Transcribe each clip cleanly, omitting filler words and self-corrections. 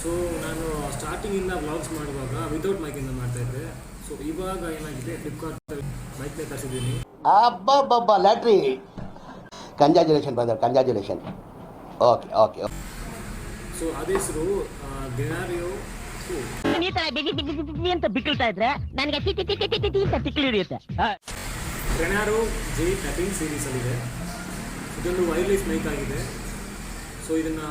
So ನಾನು ಸ್ಟಾರ್ಟಿಂಗಿಂದ vlogs ಮಾಡುವಾಗ without ಮೈಕಿಂದ ಮಾಡ್ತಾಯಿದ್ದೆ. ಸೊ ಇವಾಗ ಏನಾಗಿದೆ, ಫ್ಲಿಪ್ಕಾರ್ಟಲ್ಲಿ ಮೈಕ್ನೇ ತರಿಸಿದ್ದೀನಿ. ಅಬ್ಬಬ್ಬಬ್ಬ lottery, congratulation brother, congratulation. Okay okay. So ಅದೇ ಹೆಸರು ಗೆನಾರಿಯೋ ಅಂತ ಬಿಕ್ಕಳ್ತಾ ಇದ್ರೆ ನನಗೆ ತಿಕ್ಕಲಿ ಹಿಡಿಯುತ್ತೆ. ಗೆನಾರೋ J13 ಸೀರೀಸಲ್ಲಿದೆ. ಇದೊಂದು ವೈರ್ಲೆಸ್ ಮೈಕ್ ಆಗಿದೆ. ಸೊ ಇದನ್ನು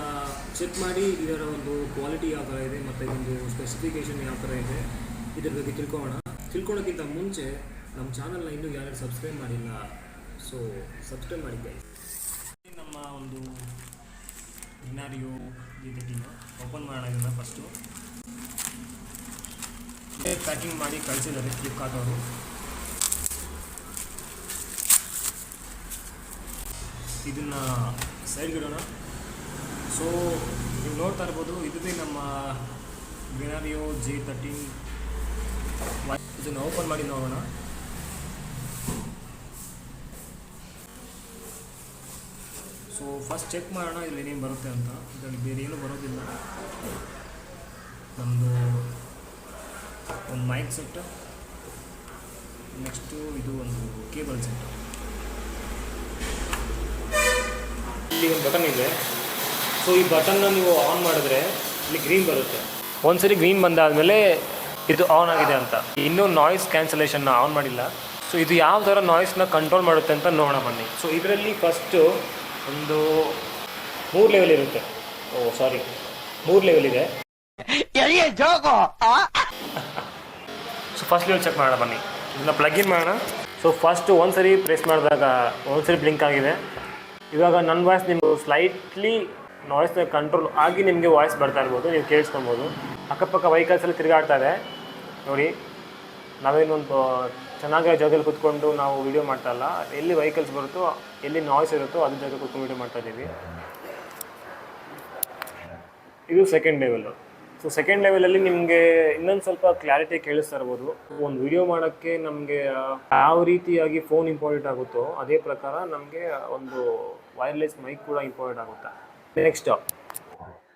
ಚೆಕ್ ಮಾಡಿ ಇದರ ಒಂದು ಕ್ವಾಲಿಟಿ ಯಾವ ಥರ ಇದೆ ಮತ್ತು ಇದೊಂದು ಸ್ಪೆಸಿಫಿಕೇಷನ್ ಯಾವ ಥರ ಇದೆ ಇದ್ರ ಬಗ್ಗೆ ತಿಳ್ಕೊಳ್ಳೋಕ್ಕಿಂತ ಮುಂಚೆ ನಮ್ಮ ಚಾನಲ್ನ ಇನ್ನೂ ಯಾರು ಸಬ್ಸ್ಕ್ರೈಬ್ ಮಾಡಿಲ್ಲ, ಸೊ ಸಬ್ಸ್ಕ್ರೈಬ್ ಮಾಡಿದ್ದೆ. ನಮ್ಮ ಒಂದು ಗೆನಾರಿಯೋ J13 ಓಪನ್ ಮಾಡೋಣ. ಇದನ್ನು ಫಸ್ಟು ಪ್ಯಾಕಿಂಗ್ ಮಾಡಿ ಕಳಿಸಿದ್ದಾರೆ ಫ್ಲಿಪ್ಕಾರ್ಟ್ ಅವರು. ಇದನ್ನು ಸೈಡ್ಗಿಡೋಣ. ಸೊ ನೀವು ನೋಡ್ತಾ ಇರ್ಬೋದು, ಇದೇ ನಮ್ಮ ಗೆನಾರಿಯೋ J13. ಇದನ್ನು ಓಪನ್ ಮಾಡಿ ನೋಡೋಣ. ಸೊ ಫಸ್ಟ್ ಚೆಕ್ ಮಾಡೋಣ ಇಲ್ಲಿ ಏನೇನು ಬರುತ್ತೆ ಅಂತ. ಇದರಲ್ಲಿ ಬೇರೆ ಏನೂ ಬರೋದಿಲ್ಲ. ನಮ್ಮದು ಒಂದು ಮೈಕ್ ಸೆಟ್, ನೆಕ್ಸ್ಟು ಇದು ಒಂದು ಕೇಬಲ್ ಸೆಟ್. ಇಲ್ಲಿ ಒಂದು ಬಟನ್ ಇದೆ. ಸೊ ಈ ಬಟನ್ನ ನೀವು ಆನ್ ಮಾಡಿದ್ರೆ ಇಲ್ಲಿ ಗ್ರೀನ್ ಬರುತ್ತೆ. ಒಂದ್ಸರಿ ಗ್ರೀನ್ ಬಂದಾದಮೇಲೆ ಇದು ಆನ್ ಆಗಿದೆ ಅಂತ. ಇನ್ನೂ ನಾಯ್ಸ್ ಕ್ಯಾನ್ಸಲೇಷನ್ನ ಆನ್ ಮಾಡಿಲ್ಲ. ಸೊ ಇದು ಯಾವ ಥರ ನಾಯ್ಸ್ನ ಕಂಟ್ರೋಲ್ ಮಾಡುತ್ತೆ ಅಂತ ನೋಡೋಣ ಬನ್ನಿ. ಸೊ ಇದರಲ್ಲಿ ಫಸ್ಟು ಒಂದು 3 ಲೆವೆಲ್ ಇರುತ್ತೆ. ಸಾರಿ 3 ಲೆವೆಲ್ ಇದೆ. ಸೊ ಫಸ್ಟ್ ಲೆವೆಲ್ ಚೆಕ್ ಮಾಡೋಣ ಬನ್ನಿ. ಇದನ್ನು ಪ್ಲಗ್ ಇನ್ ಮಾಡೋಣ. ಸೊ ಫಸ್ಟು ಒಂದ್ಸರಿ ಪ್ರೆಸ್ ಮಾಡಿದಾಗ ಒಂದ್ಸರಿ ಬ್ಲಿಂಕ್ ಆಗಿದೆ. ಇವಾಗ ನನ್ನ ವಾಯ್ಸ್ ನಿಮಗೆ ಸ್ಲೈಟ್ಲಿ ನಾಯ್ಸ್ನ ಕಂಟ್ರೋಲ್ ಆಗಿ ನಿಮಗೆ ವಾಯ್ಸ್ ಬರ್ತಾ ಇರ್ಬೋದು, ನೀವು ಕೇಳಿಸ್ಕೊಬೋದು. ಅಕ್ಕಪಕ್ಕ ವೆಹಿಕಲ್ಸಲ್ಲಿ ತಿರುಗಾಡ್ತಾ ಇದೆ ನೋಡಿ. ನಾವೇನೊಂದು ಚೆನ್ನಾಗಿರೋ ಜಾಗದಲ್ಲಿ ಕೂತ್ಕೊಂಡು ನಾವು ವೀಡಿಯೋ ಮಾಡ್ತಾ ಇಲ್ಲ. ಎಲ್ಲಿ ವೆಹಿಕಲ್ಸ್ ಬರುತ್ತೋ, ಎಲ್ಲಿ ನಾಯ್ಸ್ ಇರುತ್ತೋ ಅದ್ರ ಜಾಗ ಕೂತ್ಕೊಂಡು ವೀಡಿಯೋ ಮಾಡ್ತಾ ಇದ್ದೀವಿ. ಇದು ಸೆಕೆಂಡ್ ಲೆವೆಲ್ಲು. ಸೊ ಸೆಕೆಂಡ್ ಲೆವೆಲಲ್ಲಿ ನಿಮಗೆ ಇನ್ನೊಂದು ಸ್ವಲ್ಪ ಕ್ಲಾರಿಟಿ ಕೇಳಿಸ್ತಾ ಇರ್ಬೋದು. ಒಂದು ವಿಡಿಯೋ ಮಾಡೋಕ್ಕೆ ನಮಗೆ ಯಾವ ರೀತಿಯಾಗಿ ಫೋನ್ ಇಂಪಾರ್ಟೆಂಟ್ ಆಗುತ್ತೋ ಅದೇ ಪ್ರಕಾರ ನಮಗೆ ಒಂದು ವೈರ್ಲೆಸ್ ಮೈಕ್ ಕೂಡ ಇಂಪಾರ್ಟೆಂಟ್ ಆಗುತ್ತೆ. ನೆಕ್ಸ್ಟ್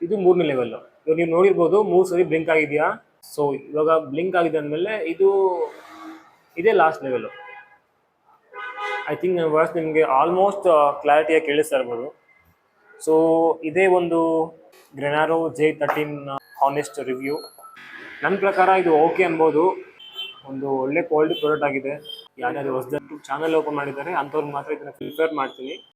ಇದು 3ನೇ ಲೆವೆಲ್ಲು. ಇವಾಗ ನೀವು ನೋಡಿರ್ಬೋದು 3 ಸರಿ ಬ್ಲಿಂಕ್ ಆಗಿದೆಯಾ. ಸೊ ಇವಾಗ ಬ್ಲಿಂಕ್ ಆಗಿದೆ ಅಂದಮೇಲೆ ಇದೇ ಲಾಸ್ಟ್ ಲೆವೆಲ್ಲು. ಐ ಥಿಂಕ್ ನನ್ನ ವಾಯ್ಸ್ ನಿಮಗೆ ಆಲ್ಮೋಸ್ಟ್ ಕ್ಲಾರಿಟಿಯಾಗಿ ಕೇಳಿಸ್ತಾ ಇರ್ಬೋದು. ಸೊ ಇದೇ ಒಂದು ಗೆನಾರೋ J13 ಹಾನೆಸ್ಟ್ ರಿವ್ಯೂ. ನನ್ನ ಪ್ರಕಾರ ಇದು ಓಕೆ ಅನ್ಬೋದು. ಒಂದು ಒಳ್ಳೆ ಕ್ವಾಲಿಟಿ ಪ್ರಾಡಕ್ಟ್ ಆಗಿದೆ. ಯಾರ್ಯಾರು ಹೊಸದಾಗಿ ಚಾನಲ್ ಓಪನ್ ಮಾಡಿದ್ದಾರೆ ಅಂಥವ್ರಿಗೆ ಮಾತ್ರ ಇದನ್ನು ಪ್ರಿಫರ್ ಮಾಡ್ತೀನಿ.